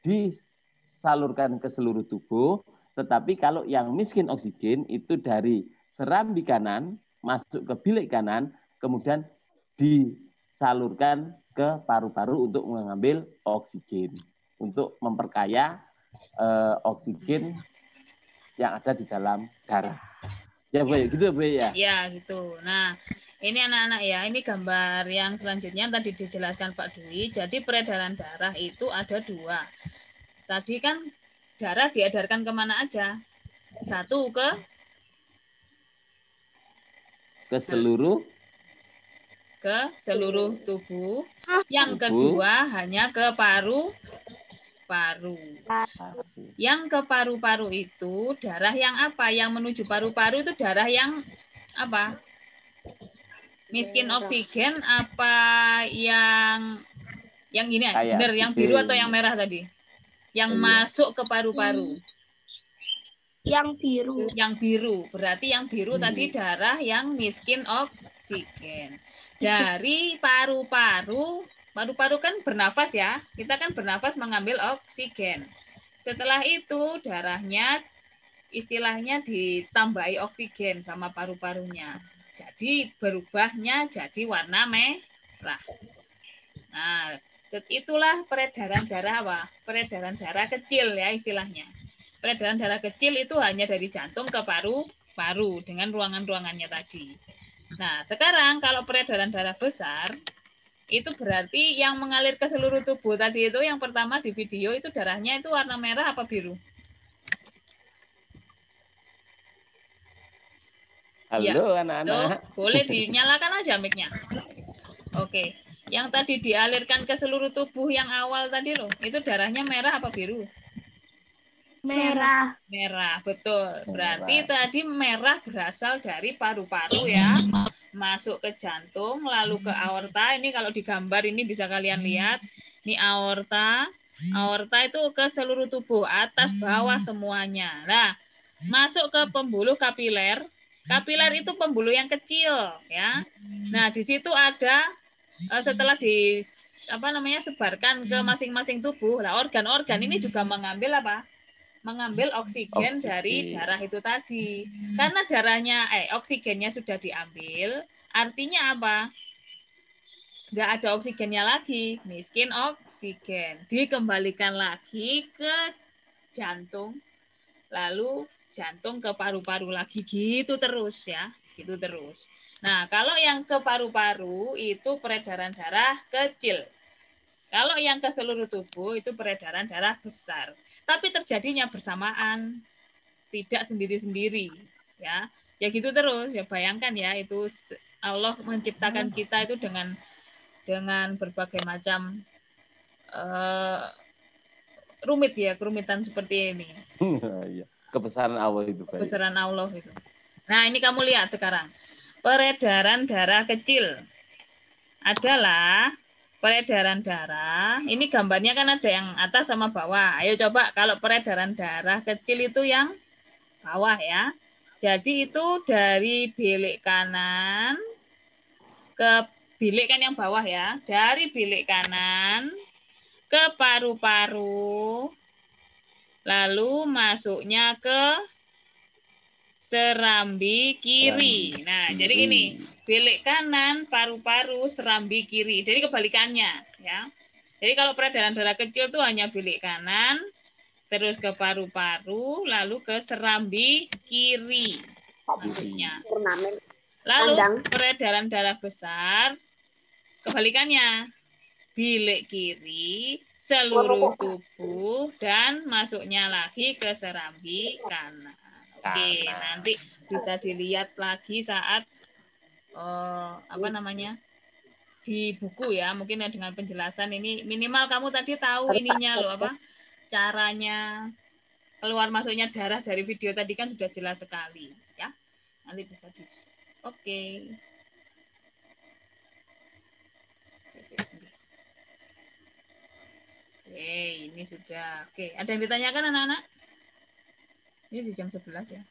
disalurkan ke seluruh tubuh. Tetapi kalau yang miskin oksigen itu dari serambi kanan masuk ke bilik kanan, kemudian disalurkan ke paru-paru untuk mengambil oksigen, untuk memperkaya oksigen yang ada di dalam darah. Ya, Bu, gitu Bu ya? Ya, gitu. Nah, ini anak-anak ya, ini gambar yang selanjutnya tadi dijelaskan Pak Dwi. Jadi peredaran darah itu ada dua. Tadi kan darah diedarkan kemana aja? Satu ke seluruh tubuh. Yang kedua hanya ke paru-paru. Yang ke paru-paru itu darah yang apa? Yang menuju paru-paru itu darah yang apa? Miskin oksigen apa yang ini? Benar, yang biru atau yang merah tadi? Yang masuk ke paru-paru. Yang biru. Yang biru. Berarti yang biru tadi darah yang miskin oksigen. Dari paru-paru kan bernafas ya. Kita kan bernafas mengambil oksigen. Setelah itu darahnya istilahnya ditambahi oksigen sama paru-parunya. Jadi berubahnya jadi warna merah. Nah, itulah peredaran darah apa? Peredaran darah kecil ya istilahnya. Peredaran darah kecil itu hanya dari jantung ke paru-paru dengan ruangan-ruangannya tadi. Nah, sekarang kalau peredaran darah besar itu berarti yang mengalir ke seluruh tubuh tadi itu yang pertama di video itu darahnya itu warna merah apa biru? Halo anak-anak. Boleh dinyalakan aja mic-nya. Oke. Yang tadi dialirkan ke seluruh tubuh yang awal tadi loh, itu darahnya merah apa biru? Merah. Merah, betul. Berarti tadi merah berasal dari paru-paru ya. masuk ke jantung, lalu ke aorta. Ini kalau digambar ini bisa kalian lihat. Ini aorta. Aorta itu ke seluruh tubuh, atas bawah semuanya. Nah, masuk ke pembuluh kapiler. Kapiler itu pembuluh yang kecil, ya. Nah, di situ ada setelah sebarkan ke masing-masing tubuh. Nah, organ-organ ini juga mengambil apa? Mengambil oksigen dari darah itu tadi. Karena oksigennya sudah diambil, artinya apa? Nggak ada oksigennya lagi, miskin oksigen. Dikembalikan lagi ke jantung, lalu jantung ke paru-paru lagi, gitu terus ya, gitu terus. Nah, kalau yang ke paru-paru itu peredaran darah kecil. Kalau yang ke seluruh tubuh itu peredaran darah besar. Tapi terjadinya bersamaan, tidak sendiri-sendiri, ya. Ya gitu terus. Ya bayangkan ya, itu Allah menciptakan kita itu dengan berbagai macam rumit ya, kerumitan seperti ini. Kebesaran Allah itu. Kebesaran Allah itu. Nah, ini kamu lihat sekarang. Peredaran darah kecil adalah peredaran darah. Ini gambarnya kan ada yang atas sama bawah. Ayo coba kalau peredaran darah kecil itu yang bawah ya. Jadi itu dari bilik kanan ke bilik kan yang bawah ya. Dari bilik kanan ke paru-paru. Lalu masuknya ke serambi kiri. Nah, jadi gini, bilik kanan, paru-paru, serambi kiri. Jadi kebalikannya, ya. Jadi kalau peredaran darah kecil itu hanya bilik kanan, terus ke paru-paru, lalu ke serambi kiri masuknya. Lalu peredaran darah besar, kebalikannya, bilik kiri, seluruh tubuh, dan masuknya lagi ke serambi kanan. Oke, nanti bisa dilihat lagi saat di buku ya, mungkin ya dengan penjelasan ini minimal kamu tadi tahu ininya loh caranya keluar masuknya darah dari video tadi kan sudah jelas sekali ya. Nanti bisa Oke. Oke, ini sudah. Oke, ada yang ditanyakan anak-anak? Ini di jam 11 ya.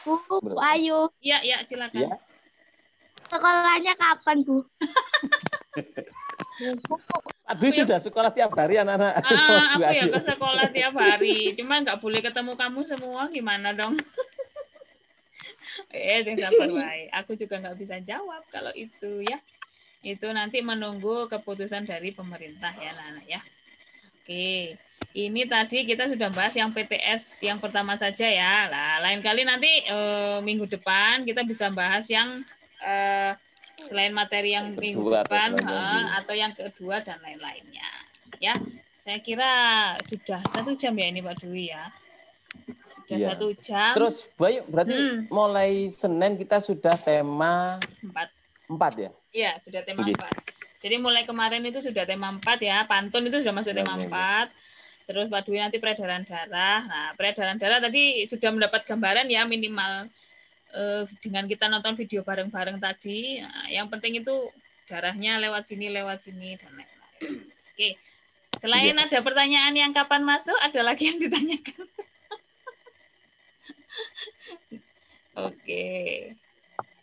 Bu Ayu. Iya, silakan. Ya. Sekolahnya kapan, Bu? Pak Dwi sudah sekolah tiap hari anak-anak. Aku ya ke sekolah tiap hari. Cuma nggak boleh ketemu kamu semua, gimana dong? Sabar baik. Aku juga nggak bisa jawab kalau itu ya. Itu nanti menunggu keputusan dari pemerintah ya, anak-anak ya. Oke, ini tadi kita sudah bahas yang PTS yang pertama saja ya. Nah, lain kali nanti minggu depan kita bisa bahas yang selain materi yang minggu depan atau yang kedua dan lain-lainnya. Ya, saya kira sudah 1 jam ya ini Pak Dwi ya. Sudah 1 jam. Terus Bayu berarti mulai Senin kita sudah tema 4 ya? Iya, sudah tema 4. Jadi mulai kemarin itu sudah tema 4 ya, pantun itu sudah masuk tema 4. Terus Pak Dwi nanti peredaran darah. Nah, peredaran darah tadi sudah mendapat gambaran ya minimal dengan kita nonton video bareng-bareng tadi. Nah, yang penting itu darahnya lewat sini dan lain-lain. Oke. Selain ada pertanyaan yang kapan masuk, ada lagi yang ditanyakan. Oke.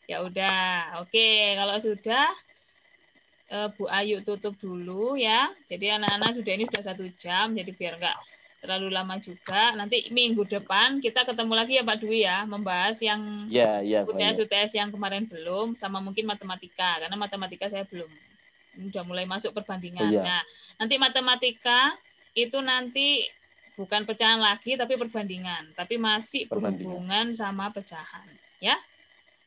Ya udah. Oke, kalau sudah Bu Ayu tutup dulu ya. Jadi anak-anak ini sudah 1 jam, jadi biar enggak terlalu lama juga. Nanti minggu depan kita ketemu lagi ya Pak Dwi ya, membahas yang UTS yang kemarin belum, sama mungkin matematika, karena matematika saya belum. Udah mulai masuk perbandingan. Nah, nanti matematika itu nanti bukan pecahan lagi, tapi perbandingan. Tapi masih berhubungan sama pecahan. Ya.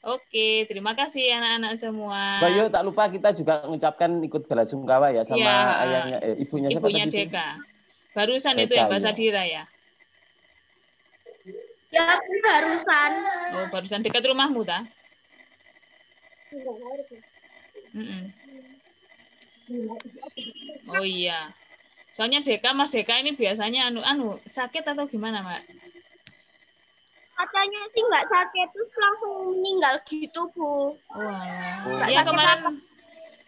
Oke, terima kasih anak-anak semua. Bayu, tak lupa kita juga mengucapkan ikut belasungkawa ya sama ayahnya, ibunya Deka. Barusan Deka, itu ya, Mbak Sadira ya? Ya, barusan. Oh, barusan dekat rumahmu, tak? Oh iya. Soalnya Mas Deka ini biasanya sakit atau gimana, Mbak? Katanya sih nggak sakit terus langsung meninggal gitu, Bu. Wah, ya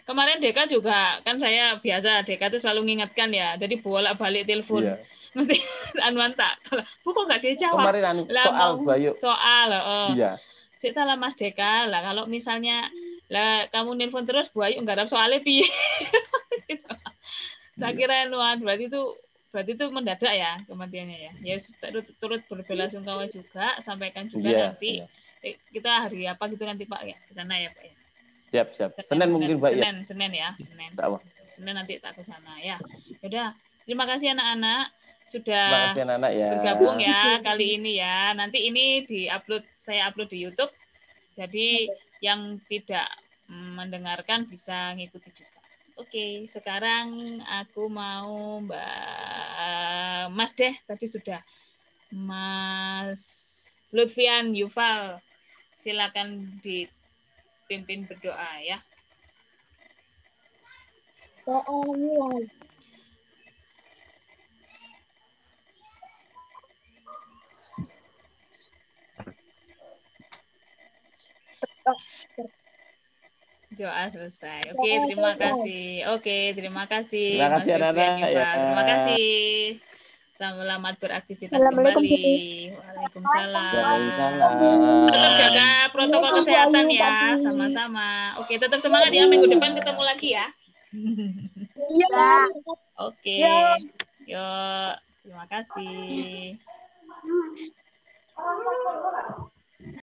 kemarin Deka juga kan saya biasa Deka tuh selalu ngingatkan ya, jadi bolak-balik telepon. Iya. Mesti anuan tak, Bu kok nggak dijawab? Kemarin Lah soal mau Bayu. soal, Iya. Cita lah Mas Deka, lah kalau misalnya lah kamu nelpon terus Bu Ayu nggak ada soalnya piye. Saya kira anuan berarti itu mendadak ya kematiannya ya. Ya turut berbelasungkawa juga, sampaikan juga Iya, nanti iya. kita hari apa gitu nanti Pak ya, ke sana ya Pak ya. Siap. Senin mungkin Mbak ya. Senin ya, Senin. Tahu. Senin nanti tak ke sana ya. Udah, terima kasih anak-anak Terima sudah kasih anak-anak ya. bergabung ya kali ini ya. Nanti ini saya upload di YouTube. Jadi yang tidak mendengarkan bisa ngikuti juga. Oke, sekarang aku mau Mas deh tadi sudah. Mas Lutfian Yufal, silakan dipimpin berdoa ya. Doa selesai. Oke, terima kasih. Terima Mas kasih Lutfian anak-anak Yufal. ya. Terima kasih. Selamat beraktivitas kembali. Waalaikumsalam. Waalaikumsalam. Tetap jaga protokol kesehatan ya, sama-sama. Oke, tetap semangat ya. Minggu depan ketemu lagi ya. Iya. Oke. Yuk, terima kasih.